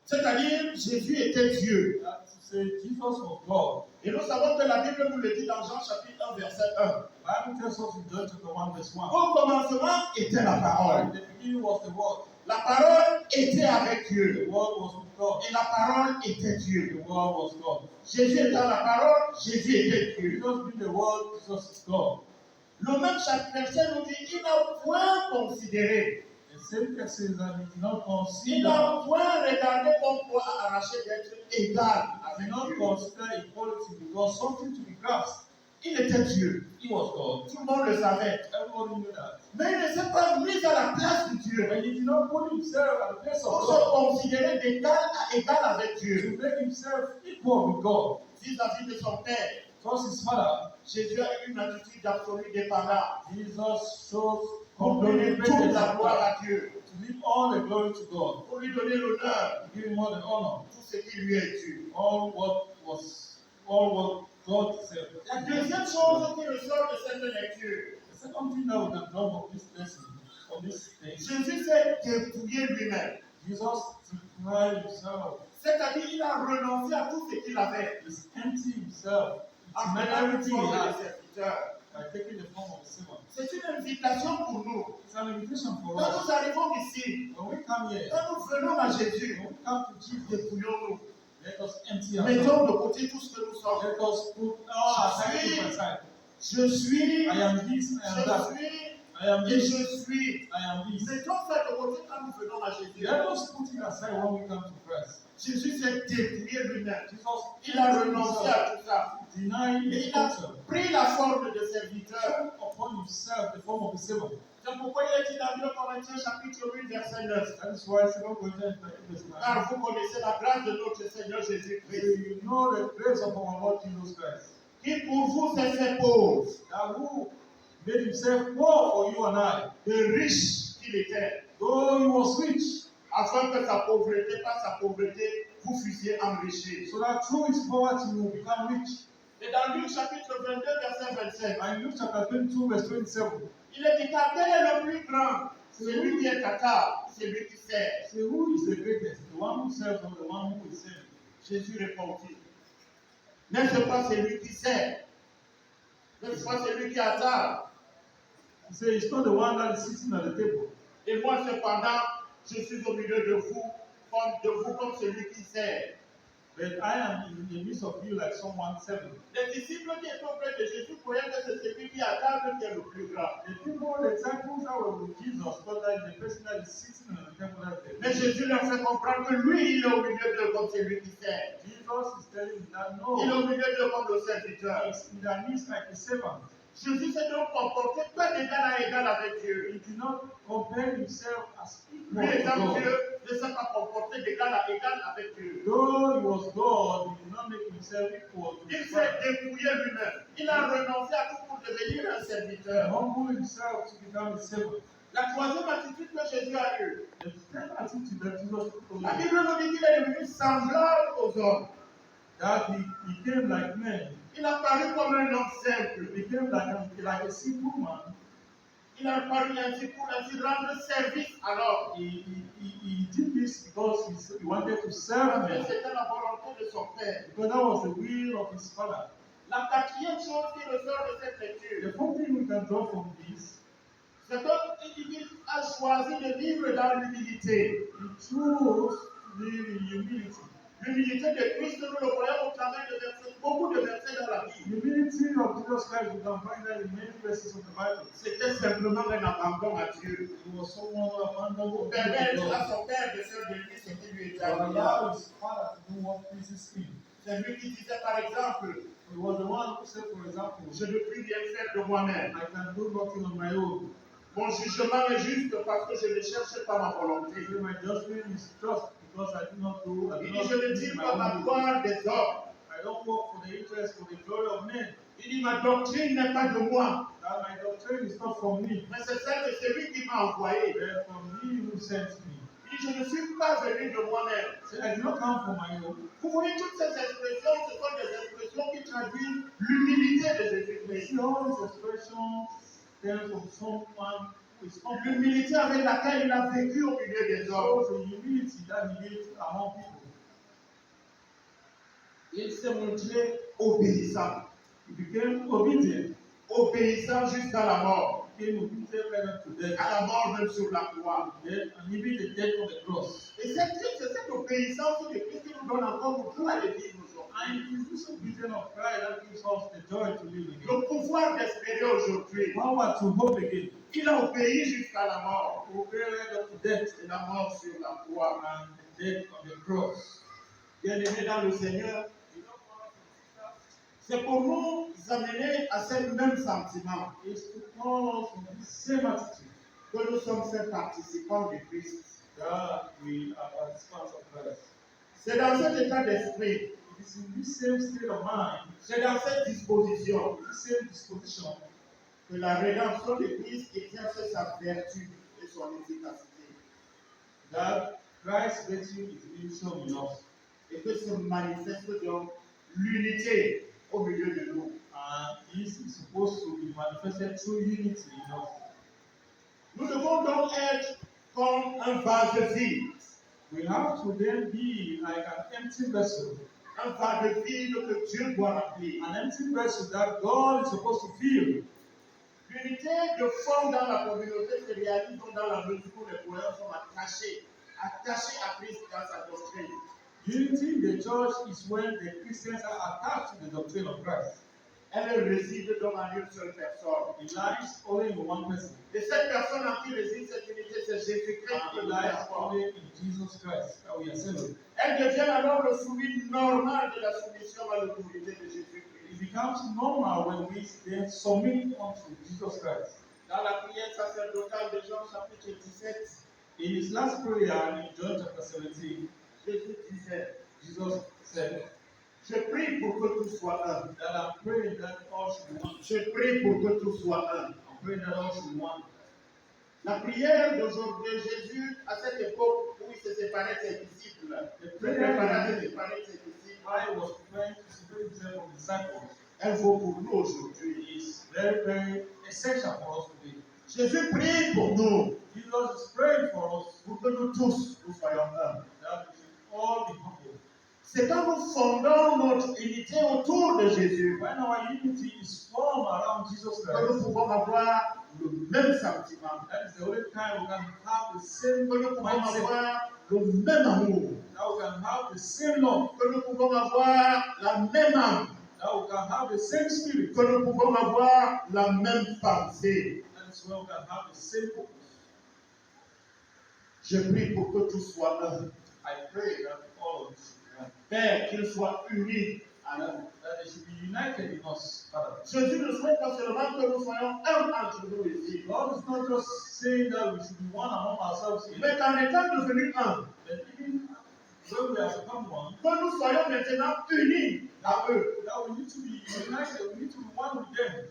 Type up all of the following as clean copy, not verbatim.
C'est-à-dire, Jésus était Dieu. That to say Jesus was God. Et nous savons que la Bible nous le dit dans Jean chapitre 1, verset 1. Bible tells us in John chapter 1 verse 1. Au commencement était la parole. In the beginning was the Word. La parole était avec Dieu. The Word was with God. Et la parole était Dieu. The Word was God. Jésus étant la parole, Jésus était Dieu. Jesus being the Word, Jesus is God. Le même verset nous dit, il n'a point considéré. The same text says that he did not Il consider. n'a point regardé comme quoi arracher d'être égal He avec did not Dieu. consider equality because something to be grasped. Il était Dieu. He was God. Tout le monde le savait. Everybody knew that. Mais il ne s'est pas mis à la place de Dieu. But he did not put himself at the place of Pour God se considérer d'égal à égal avec Dieu. to make himself equal with God. Vis-à-vis de son Père, Trust his Father. Jésus a eu une attitude d'absolue dépendance. Jesus shows Pour donner complete toute la dependence gloire à Dieu. to give all the glory to God, Pour lui donner l'honneur. to give him all the honor, Tout ce qui lui est dû. all what God deserves. La deuxième chose qui ressort de cette lecture, The second thing that we can draw from this lesson, from this thing, Jésus s'est dépouillé lui-même. Jesus denied himself. C'est-à-dire qu'il a renoncé à tout ce qu'il avait. He's empty himself. En He made prenant une everything he forme de had serviteur. by taking the form of a servant. C'est une invitation pour nous. It's an invitation for Quand us. nous arrivons ici, When we come here, quand nous venons à Jésus, when we come to Jesus, dépouillons-nous. let us empty ourselves. Mettons de côté tout ce que nous sommes. Let us put our identity aside. Je suis, I am this, I am that. je suis, I am et this, je suis. I am this. Mettons ça de côté quand nous venons à Jésus. Let us put it aside when we come to Christ. Jésus s'est dépouillé lui-même. Jesus Il a renoncé à tout ça. denied Et il a himself, pris la forme de serviteur. took upon himself the form of a servant. C'est pourquoi il est dit dans 2 Corinthiens chapitre 8 verset 9. That is why 2 Corinthians 13 verse 9. Car vous connaissez la grâce de notre Seigneur Jésus-Christ, You know the grace of our Lord Jesus Christ, qui pour vous s'est fait pauvre, that who made himself poor for you and I, de riche qu'il était, though he was rich, afin que sa pauvreté, par sa pauvreté, vous fussiez enrichis. so that through his poverty you will become rich. Et dans Luc chapitre 22 verset 27, And in Luke chapter 22 verse 27, il est dit car quel est le plus grand? C'est lui qui est à table, c'est lui qui sert. say who is the greatest, the one who serves or the one who is served? Jésus répondit, n'est-ce pas celui qui sert? N'est-ce pas celui qui est à table? He said it's not the one that is sitting at the table. Et moi cependant, je suis au milieu de vous comme celui qui sert. But I am in the midst of you like someone serving. Les disciples qui étaient auprès de Jésus croyaient que c'est celui qui est à table qui est le plus grand. The people, the disciples that were with Jesus, thought that the person that is sitting at the table that is Mais Jésus leur fait comprendre que lui, il est au milieu d'eux comme celui qui sert. Jesus is telling them that Il est no, au milieu d'eux comme le serviteur. he's in their midst like a servant. Jésus s'est donc comporté pas d'égal à égal avec Dieu. He did not compare himself as equal Lui to étant God. Dieu, ne s'est pas comporté d'égal à égal avec Dieu. Though he was God, he did not make himself equal to Il his s'est Father. dépouillé lui-même. Il a renoncé à tout pour devenir un He serviteur. humbled himself to become a servant. La troisième attitude que Jésus a eue, The third attitude that Jesus took la away, Bible nous dit qu'il est devenu semblable aux hommes. that he became like men. Il a paru comme un homme He simple. became like a simple man. Il a paru ainsi pour ainsi rendre service à l'homme. He did this because he wanted to serve Mais men. c'était la volonté de son Père. Because that was the will of his Father. La quatrième chose qui ressort de cette lecture, The fourth thing we can draw from this, c'est qu'il a choisi de vivre dans l'humilité. he chose to live in humility. L'humilité de Christ, nous le voyons au travers de beaucoup de versets dans la Bible. Humility of Jesus Christ, we can find that in many verses of the Bible. C'était simplement un abandon à Dieu. He was someone who abandoned Pour the permettre will of à God. son Père de faire de lui ce qui lui était To agréable. allow his Father to do what pleases him. C'est lui qui disait par exemple, He was the one who said, for example, je ne puis rien faire de moi-même. I can do nothing on my own. Mon jugement est juste parce que je ne cherche pas ma volonté. He said, my judgment is just because I do not do, I do Il not dit, je ne do tire my pas la own will. gloire des hommes. I don't work for the interest, for the glory of men. Il dit, ma doctrine n'est pas de moi, That my doctrine is not from me, mais c'est celle de celui qui m'a envoyé. but from he who sent me. Il dit, je ne suis pas venu de moi-même. Say, I did not come from my own. Vous voyez, toutes ces expressions, ce sont des expressions qui traduisent l'humilité de You Jésus-Christ. see, all these expressions stem from someone is humble. L'humilité avec laquelle il a vécu au milieu des hommes. Shows the humility that he lived among people. Il s'est montré obéissant. He became obedient. Obéissant jusqu'à la mort. He became obedient right up to death. À la mort même sur la croix. And even the death on the cross. Et c'est cette obéissance de Christ qui nous donne encore le pouvoir de vivre aujourd'hui. And it is this obedience of Christ that gives us the joy to live again. Le pouvoir d'espérer aujourd'hui. Power to hope again. Il a obéi jusqu'à la mort. Obey right up to death. Et la mort sur la croix. And the death on the cross. Bien-aimés dans le Seigneur, c'est pour nous amener à ce même sentiment. Is to call us from the same attitude. Que nous sommes ces participants de Christ. That we are participants of Christ. C'est dans cet état d'esprit. It is in this same state of mind. C'est dans cette disposition. This same disposition. Que la rédemption de Christ exerce sa vertu et son efficacité. That Christ's virtue is being shown in us. Et que se manifeste donc l'unité au milieu de nous. And this is supposed to be manifested through unity in us. Nous devons donc être comme un vase vide. We have to then be like an empty vessel. Un vase vide que Dieu doit remplir. An empty vessel that God is supposed to fill. L'unité de forme dans la communauté se réalise dans la mesure où les croyants sont attachés à Christ dans sa doctrine. Unity in the church is when the Christians are attached to the doctrine of Christ. Elle réside donc en une seule personne. It lies only in one person. Et cette personne en qui réside cette unité, c'est Jésus-Christ And qui it nous lies apporte. only in Jesus Christ that we are saved. Elle devient alors le soumis normal de la soumission à l'autorité de Jésus-Christ. It becomes normal when we then submit unto Jesus Christ. Dans la prière sacerdotale de Jean chapitre 17, In his last prayer in John chapter 17, Jésus disait, Jesus said je prie pour que tout soit un. that I'm praying that all should be one. Je prie pour que tout soit un. I'm praying that all should be one. La prière d'aujourd'hui de Jésus, à cette époque où il se séparait de ses disciples, The se prayer préparait that de se séparer de ses disciples, I was praying to separate himself from disciples elle vaut pour nous aujourd'hui. is very, very essential for us today. Jésus prie pour nous, Jesus is praying for us pour que nous tous, nous soyons un. that we should all be humble. C'est quand nous fondons notre unité autour de Jésus When our unity is formed around Jesus que nous Christ, pouvons avoir le même sentiment, that is the only time we can have the same que nous pouvons mindset, avoir le même amour, that we can have the same love, que nous pouvons avoir la même âme, that we can have the same spirit, que nous pouvons avoir la même pensée. that is when we can have the same focus. Je prie pour que tout soit un. I pray that all of us should be one, Père, qu'ils soient unis à nous. that they should be united in us, Father. Jésus ne souhaite pas seulement que nous soyons un entre nous ici, God is not just saying that we should be one among ourselves here, mais qu'en étant devenus un, but even when we have become one, que nous soyons maintenant unis à eux. that we need to be united, we need to be one with them.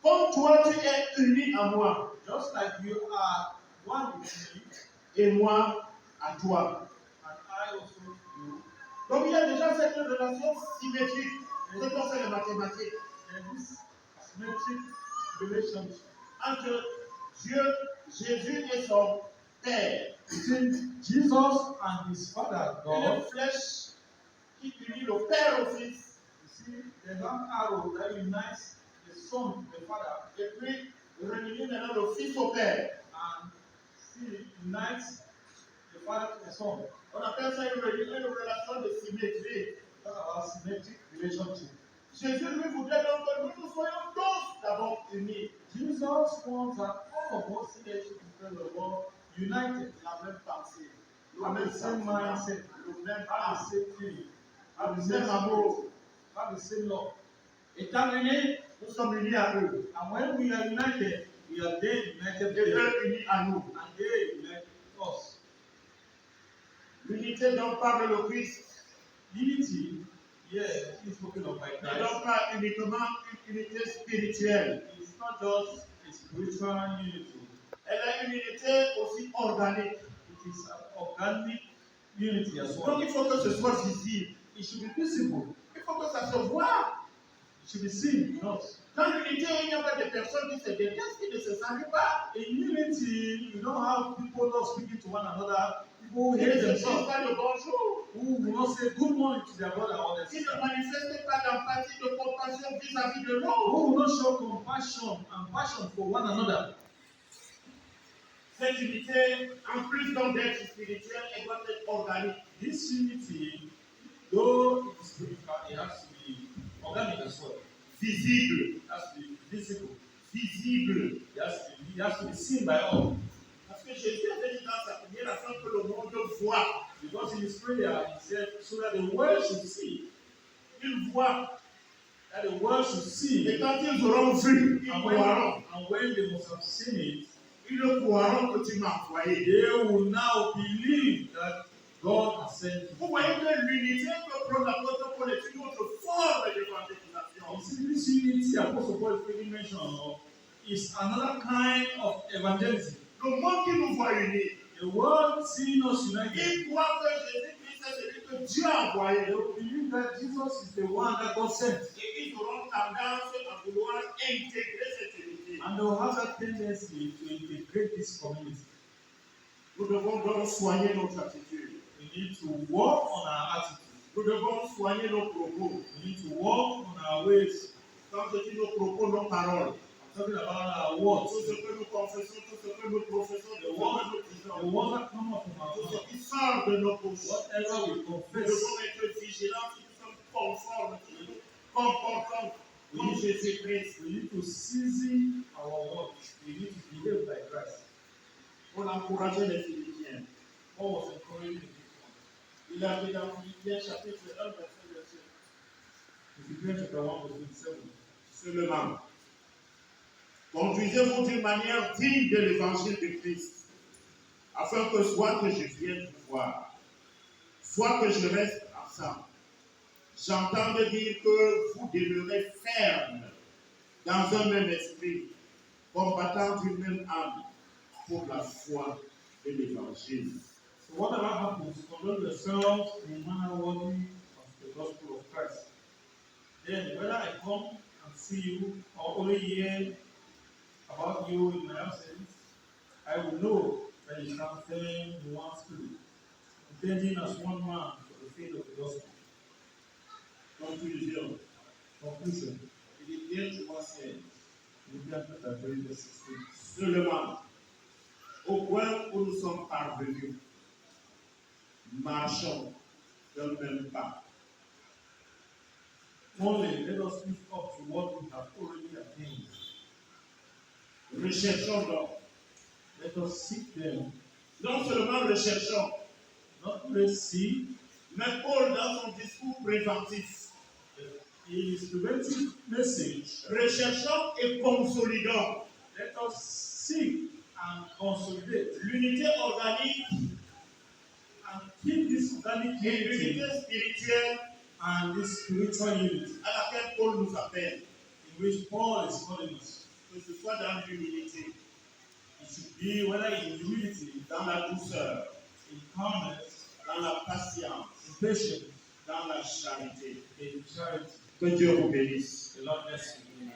Comme toi, tu es uni à moi, Just like you are one with me, et moi à toi. and I also with you. Donc il y a déjà cette relation symétrique, ce qu'on fait les mathématiques, And this symmetric relationship entre Dieu, Jésus et son Père. between Jesus and his Father, Une God. flèche qui unit le Père au Fils, You see, there's one arrow that unites the Son to the Father, et puis réunit maintenant le Fils au Père. and see, unites the Father to the Son. On appelle ça une relation de symétrie. Talk about symmetric relationship. Jésus lui voudrait donc que nous soyons tous d'abord unis, Jesus wants that all of us here should be friends of God, united, la même pensée, le have même the same sentiment, mindset, le même have âme, the same feeling, have the le same même amour. spirit, have the same love. Étant unis, nous sommes unis à eux. And when we are united, we are then united Et with them, eux unis à nous. and they unite with us. L'unité dont parle le Christ Unity, yes, is spoken of by n'est Christ. donc pas uniquement une unité spirituelle. It's not just a spiritual unity, Elle est une unité aussi organique. it is an organic unity as Donc well. il faut que ce soit visible. It should be visible. Il faut que ça se voit. It should be seen in us. Dans l'unité, il n'y a pas de personnes qui se détestent, qui ne se saluent pas. In unity, you don't have people not speaking to one another, people who Ils ne hate se disent themselves, pas le bonjour. who will not say good morning to their brother or their Ils sister, ne manifestent pas d'empathie, de compassion vis-à-vis de l'autre. who will not show compassion and passion for one another. Cette unité, en plus donc d'être spirituelle, elle doit être organique. This unity, though it is spiritual, it has to be organic as well. Visible. It has to be visible. Visible. It has to be seen by all. Parce que Jésus avait dit dans sa prière afin que le monde voit. Because in his prayer, he said, so that the world should see. Ils voient. That the world should see. Et quand ils auront vu, ils croiront. And when they must have seen it, Ils croiront que tu m'as envoyé. they will now believe that God has sent you. Vous voyez que l'unité que prend l'apôtre Paul est une autre forme d'évangélisation. You see, this unity Apostle Paul is really mentioned of is another kind of evangelism. Le monde qui nous voit unis, The world seeing us united, ils croient que Jésus-Christ est celui que Dieu a envoyé. they will believe that Jesus is the one that God sent. Et ils auront tendance à vouloir intégrer cette unité. And they will have that tendency to integrate this community. Nous devons donc soigner notre attitude. We need to work on our attitude. Nous devons soigner nos propos. We need to work on our ways. Quand je dis nos propos, nos paroles. I'm talking about our words. Tout ce que nous confessons, tout ce que nous professons, tout ce que nous The disons. words that come out from our Tout mouth. ce qui sort de nos bouches. Whatever we Nous confess, devons être vigilants si nous sommes conformes, si nous nous comportons comme Jésus-Christ. we need to season our words. We need to behave like Christ. Pour encourager les Philippiens. Paul was encouraging people. Il a dit dans Philippiens chapitre 1, verset 27. Philippians chapter 1, verse 27. Seulement, conduisez-vous d'une manière digne de l'évangile de Christ, afin que soit que je vienne vous voir, soit que je reste absent, j'entends dire que vous demeurez ferme dans un même esprit, combattant d'une même âme pour la foi de l'évangile. So whatever happens, conduct yourselves in a manner worthy of the gospel of Christ. Then, whether I come and see you or only hear about you in my absence, I will know that you stand firm in one spirit, contending as one man for the faith of the gospel. Conclusion. Conclusion. Philippiens 3:16. Philippians chapter 3, verse 16. Seulement, au point où nous sommes parvenus, marchons d'un même pas. Only let us live up to what we have already attained. Recherchons donc. Let us seek them. Non seulement recherchons, Not only seek, mais Paul, dans son discours préventif, in his preventive message, recherchons et consolidons let us seek and consolidate l'unité organique and keep this organic et unity l'unité spirituelle and this spiritual unity à laquelle Paul nous appelle. in which Paul is calling us. Que ce soit dans l'humilité, It should be whether in humility, dans la douceur, in calmness, dans la patience, in patience, dans la charité. in charity. Que Dieu vous bénisse. The Lord bless you.